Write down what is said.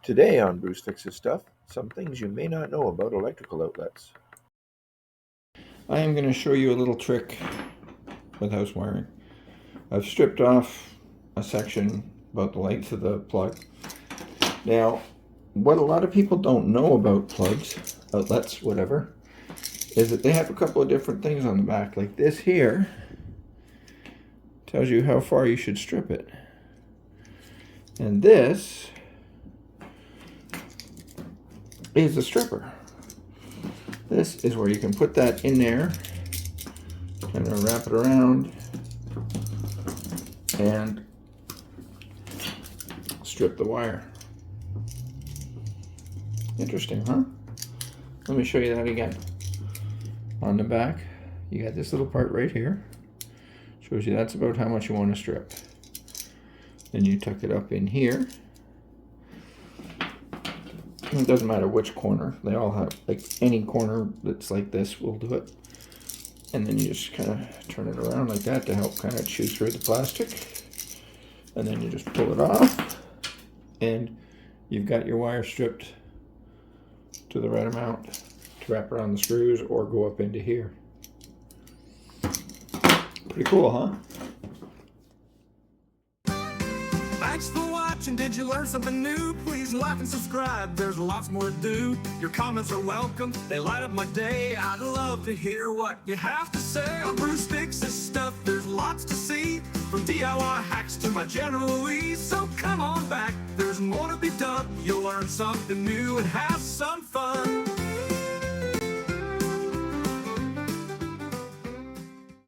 Today on Bruce Fixes Stuff, some things you may not know about electrical outlets. I am going to show you a little trick with house wiring. I've stripped off a section about the length of the plug. Now, what a lot of people don't know about plugs, outlets, whatever, is that they have a couple of different things on the back. Like this here tells you how far you should strip it. And this is the stripper. This is where you can put that in there, kind of wrap it around, and strip the wire. Interesting, huh? Let me show you that again. On the back, you got this little part right here. Shows you that's about how much you want to strip. Then you tuck it up in here. It doesn't matter which corner. They all have, like any corner that's like this will do it. And then you just kind of turn it around like that to help kind of chew through the plastic. And then you just pull it off. And you've got your wire stripped to the right amount to wrap around the screws or go up into here. Pretty cool, huh? Thanks for watching. Did you learn something new? Please like and subscribe. There's lots more to do. Your comments are welcome. They light up my day. I'd love to hear what you have to say. On Bruce Fixes Stuff, there's lots to see. From DIY hacks to my general ease. So come on back. There's more to be done. You'll learn something new and have some fun.